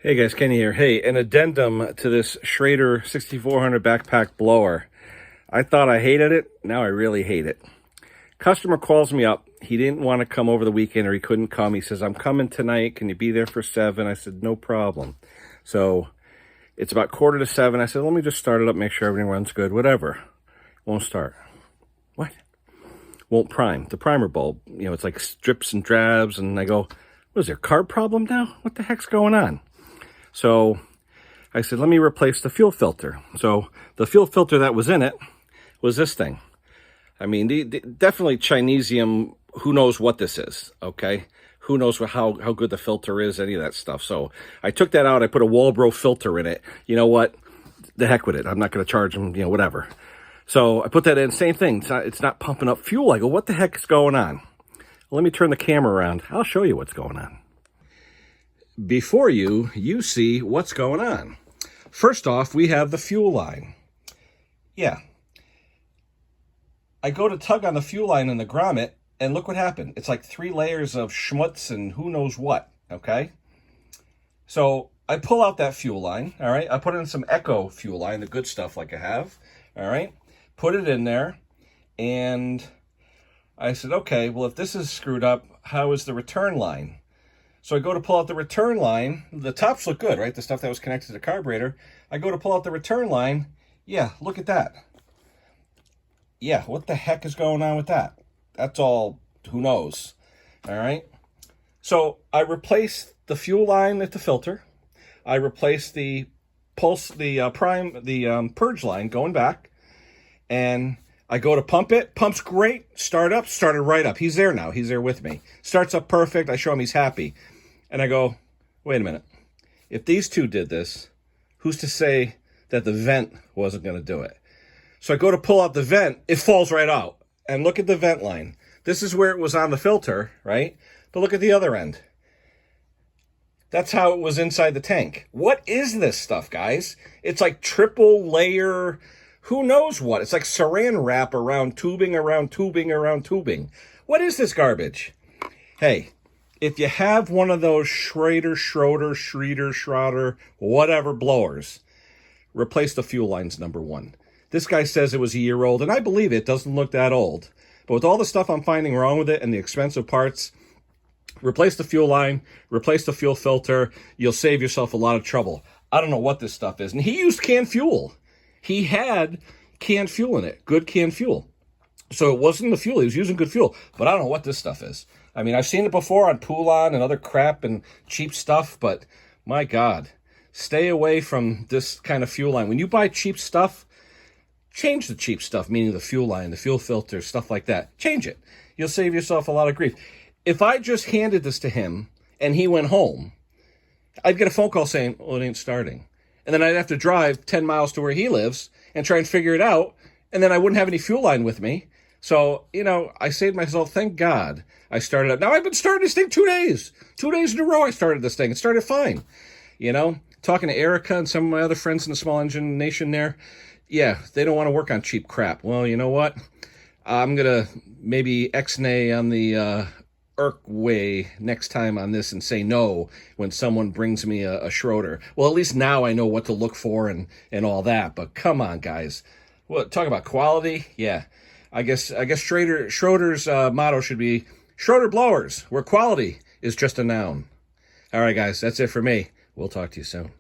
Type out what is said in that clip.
Hey guys, Kenny here. Hey, an addendum to this Schroder 6400 backpack blower. I thought I hated it. Now I really hate it. Customer calls me up. He didn't want to come over the weekend, or he couldn't come. He says, I'm coming tonight. Can you be there for 7? I said, no problem. So it's about 6:45. I said, let me just start it up, make sure everything runs good. Whatever. Won't start. What? Won't prime. The primer bulb, it's like drips and drabs. And I go, what is there, carb problem now? What the heck's going on? So I said, let me replace the fuel filter. So the fuel filter that was in it was this thing. I mean, definitely Chinesium, who knows what this is, okay? Who knows how good the filter is, any of that stuff. So I took that out. I put a Walbro filter in it. You know what? The heck with it. I'm not going to charge them, whatever. So I put that in. Same thing. It's not pumping up fuel. I go, what the heck is going on? Let me turn the camera around. I'll show you what's going on. Before you see what's going on. First off, we have the fuel line. Yeah. I go to tug on the fuel line in the grommet, and look what happened. It's like 3 layers of schmutz and who knows what, okay? So I pull out that fuel line, all right? I put in some Echo fuel line, the good stuff like I have, all right? Put it in there, and I said, okay, well, if this is screwed up, how is the return line? So I go to pull out the return line. The tops look good, right? The stuff that was connected to the carburetor. I go to pull out the return line. Yeah, look at that. Yeah, what the heck is going on with that? That's all, who knows? All right. So I replaced the fuel line at the filter. I replaced the purge line going back. And I go to pump it. Pump's great. Started right up. He's there now. He's there with me. Starts up perfect. I show him he's happy. And I go, wait a minute. If these two did this, who's to say that the vent wasn't going to do it? So I go to pull out the vent. It falls right out. And look at the vent line. This is where it was on the filter, right? But look at the other end. That's how it was inside the tank. What is this stuff, guys? It's like triple layer, who knows what? It's like saran wrap around tubing, around tubing, around tubing. What is this garbage? Hey, if you have one of those Schroder, whatever blowers, replace the fuel lines, number one. This guy says it was a year old, and I believe it. Doesn't look that old. But with all the stuff I'm finding wrong with it and the expensive parts, replace the fuel line, replace the fuel filter. You'll save yourself a lot of trouble. I don't know what this stuff is. And he used canned fuel. He had canned fuel in it, good canned fuel. So it wasn't the fuel. He was using good fuel. But I don't know what this stuff is. I mean, I've seen it before on Poulon and other crap and cheap stuff, but my God, stay away from this kind of fuel line. When you buy cheap stuff, change the cheap stuff, meaning the fuel line, the fuel filter, stuff like that. Change it. You'll save yourself a lot of grief. If I just handed this to him and he went home, I'd get a phone call saying, well, it ain't starting. And then I'd have to drive 10 miles to where he lives and try and figure it out. And then I wouldn't have any fuel line with me. So, I saved myself. Thank God I started up. Now I've been starting this thing 2 days. 2 days in a row I started this thing. It started fine. Talking to Erica and some of my other friends in the small engine nation there. Yeah, they don't want to work on cheap crap. Well, you know what? I'm going to maybe X-nay on the Irk way next time on this and say no when someone brings me a Schroder. Well, at least now I know what to look for and all that. But come on, guys. Well, talk about quality. Yeah, I guess Schroder's motto should be Schroder blowers, where quality is just a noun. All right, guys, that's it for me. We'll talk to you soon.